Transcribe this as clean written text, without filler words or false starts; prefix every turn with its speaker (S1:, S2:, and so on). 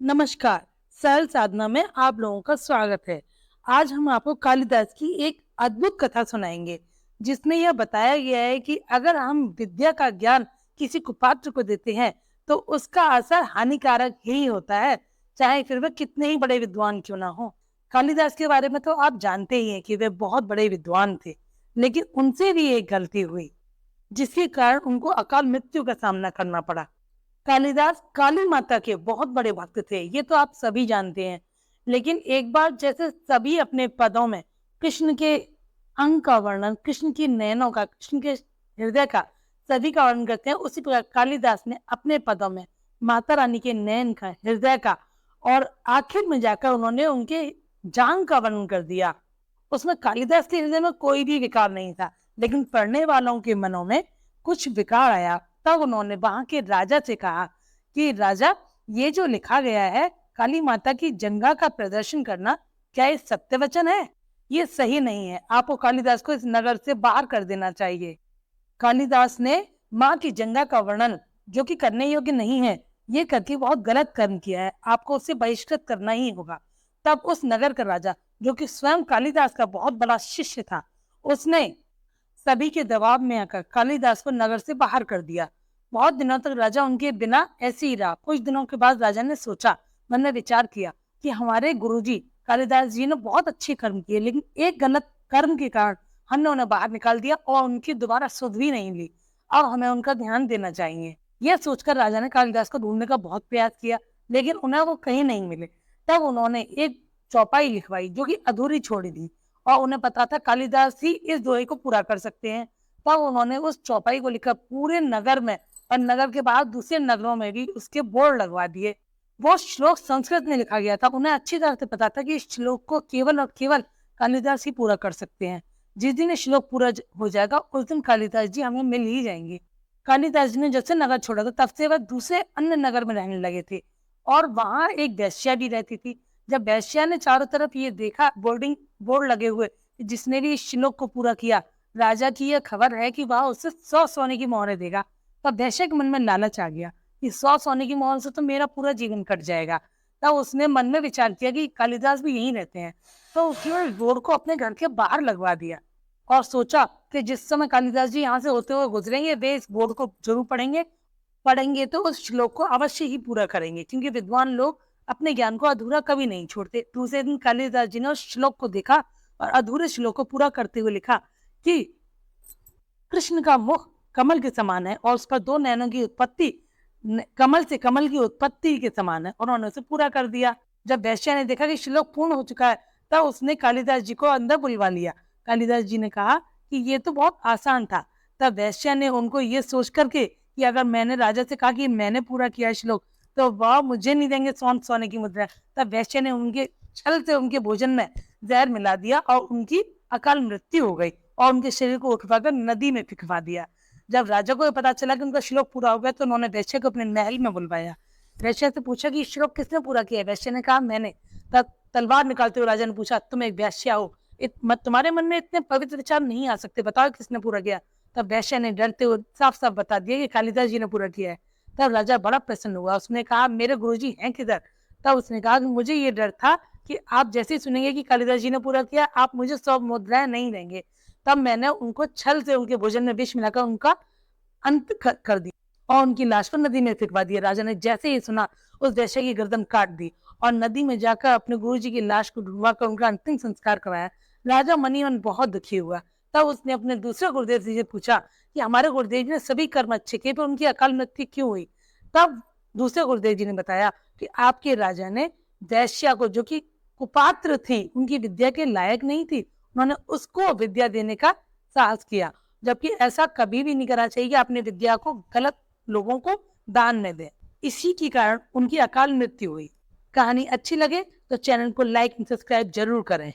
S1: नमस्कार। सरल साधना में आप लोगों का स्वागत है। आज हम आपको कालिदास की एक अद्भुत कथा सुनाएंगे, जिसमें यह बताया गया है कि अगर हम विद्या का ज्ञान किसी कुपात्र को देते हैं तो उसका असर हानिकारक ही होता है, चाहे फिर वे कितने ही बड़े विद्वान क्यों ना हो। कालिदास के बारे में तो आप जानते ही हैं कि वे बहुत बड़े विद्वान थे, लेकिन उनसे भी एक गलती हुई, जिसके कारण उनको अकाल मृत्यु का सामना करना पड़ा। कालिदास काली माता के बहुत बड़े भक्त थे, ये तो आप सभी जानते हैं। लेकिन एक बार जैसे सभी अपने पदों में कृष्ण के अंग का वर्णन, कृष्ण की नयनों का, कृष्ण के हृदय का, सभी का वर्णन करते हैं, उसी प्रकार कालिदास ने अपने पदों में माता रानी के नयन का, हृदय का और आखिर में जाकर उन्होंने उनके जांग का वर्णन कर दिया। उसमें कालिदास के हृदय में कोई भी विकार नहीं था, लेकिन पढ़ने वालों के मनों में कुछ विकार आया। तब उन्होंने वहां के राजा से कहा कि राजा, ये जो लिखा गया है काली माता की जंगा का प्रदर्शन करना, क्या ये सत्य वचन है? ये सही नहीं है, आपको कालिदास को इस नगर से बाहर कर देना चाहिए। कालिदास ने माँ की जंगा का वर्णन, जो कि करने योग्य नहीं है, ये करके बहुत गलत कर्म किया है, आपको उसे बहिष्कृत करना ही होगा। तब उस नगर का राजा, जो कि स्वयं कालिदास का बहुत बड़ा शिष्य था, उसने सभी के दबाव में आकर कालिदास को नगर से बाहर कर दिया। बहुत दिनों तक राजा उनके बिना ऐसे ही रहा। कुछ दिनों के बाद राजा ने सोचा, मन में विचार किया कि हमारे गुरुजी कालिदास जी ने बहुत अच्छे कर्म किए, लेकिन एक गलत कर्म के कारण हमने उन्हें बाहर निकाल दिया और उनकी दोबारा सुध भी नहीं ली। अब हमें उनका ध्यान देना चाहिए। यह सोचकर राजा ने कालिदास को ढूंढने का बहुत प्रयास किया, लेकिन उन्हें वो कहीं नहीं मिले। तब उन्होंने एक चौपाई लिखवाई, जो कि अधूरी छोड़ी थी, और उन्हें पता था कालिदास ही इस दोहे को पूरा कर सकते हैं। तब उन्होंने उस चौपाई को लिखकर पूरे नगर में और नगर के बाद दूसरे नगरों में भी उसके बोर्ड लगवा दिए। वो श्लोक संस्कृत में लिखा गया था। उन्हें अच्छी तरह से पता था कि इस श्लोक को केवल और केवल कालिदास ही पूरा कर सकते हैं। जिस दिन ये श्लोक पूरा हो जाएगा, उस दिन कालिदास जी हमें मिल ही जाएंगे। कालिदास जी ने जब से नगर छोड़ा था, तब से वह दूसरे अन्य नगर में रहने लगे थे, और वहां एक वेश्या भी रहती थी। जब वेश्या ने चारों तरफ ये देखा, बोर्ड लगे हुए, जिसने भी इस श्लोक को पूरा किया, राजा की यह खबर है कि वह उसे 100 सोने की मोहरें देगा। तब वेश्या के मन में लालच आ गया कि 100 सोने की मोहर से तो मेरा पूरा जीवन कट जाएगा। तब उसने मन में विचार किया कि कालिदास भी यहीं रहते हैं, तो उसने बोर्ड को अपने घर के बाहर लगवा दिया और सोचा कि जिस समय कालिदास जी यहाँ से होते हुए गुजरेंगे, वे इस बोर्ड को जरूर पढ़ेंगे तो उस श्लोक को अवश्य ही पूरा करेंगे, क्योंकि विद्वान लोग अपने ज्ञान को अधूरा कभी नहीं छोड़ते। दूसरे दिन कालिदास जी ने उस श्लोक को देखा और अधूरे श्लोक को पूरा करते हुए लिखा कि कृष्ण का मुख कमल के समान है और उस पर दो नैनों की उत्पत्ति कमल से कमल की उत्पत्ति के समान है, और उन्होंने उसे पूरा कर दिया। जब वैश्या ने देखा कि श्लोक पूर्ण हो चुका है, तब उसने कालिदास जी को अंदर बुलवा लिया। कालिदास जी ने कहा कि ये तो बहुत आसान था। तब वैश्या ने उनको ये सोच करके कि अगर मैंने राजा से कहा कि मैंने पूरा किया श्लोक, तो वह मुझे नहीं देंगे सोने की मुद्रा। तब वैश्या ने उनके छल से उनके भोजन में जहर मिला दिया और उनकी अकाल मृत्यु हो गई, और उनके शरीर को उठवाकर नदी में फिकवा दिया। जब राजा को पता चला कि उनका श्लोक पूरा हो गया, तो उन्होंने वैश्य को अपने महल में बुलवाया। वैश्य से पूछा कि श्लोक किसने पूरा किया? वैश्य ने कहा, मैंने। तब तलवार निकालते हुए राजा ने पूछा, तुम एक वैश्या हो, तुम्हारे मन में इतने पवित्र विचार नहीं आ सकते, बताओ किसने पूरा किया? तब वैश्य ने डरते हुए साफ साफ बता दिया कि कालिदास जी ने पूरा किया है। तब राजा बड़ा प्रसन्न हुआ। उसने कहा, मेरे गुरुजी हैं किधर? तब उसने कहा कि मुझे ये डर था कि आप जैसे ही सुनेंगे कि कालिदास जी ने पूरा किया, आप मुझे 100 मुद्राएं नहीं देंगे। तब मैंने उनको छल से उनके भोजन में विष मिलाकर उनका अंत कर दिया और उनकी लाश को नदी में फेंकवा दिया। राजा ने जैसे ही सुना, उस वैश्य की गर्दन काट दी और नदी में जाकर अपने गुरुजी की लाश को ढूंढवा कर उनका अंतिम संस्कार करवाया। राजा मनी मन बहुत दुखी हुआ। तब उसने अपने दूसरे गुरुदेव जी से पूछा कि हमारे गुरुदेव जी ने सभी कर्म अच्छे किए, तो उनकी अकाल मृत्यु क्यों हुई? तब दूसरे गुरुदेव जी ने बताया कि आपके राजा ने वैश्या को, जो कि कुपात्र थी, उनकी विद्या के लायक नहीं थी, उन्होंने उसको विद्या देने का साहस किया, जबकि ऐसा कभी भी नहीं करना चाहिए कि अपनी विद्या को गलत लोगों को दान में दें। इसी के कारण उनकी अकाल मृत्यु हुई। कहानी अच्छी लगे तो चैनल को लाइक एंड सब्सक्राइब जरूर करें।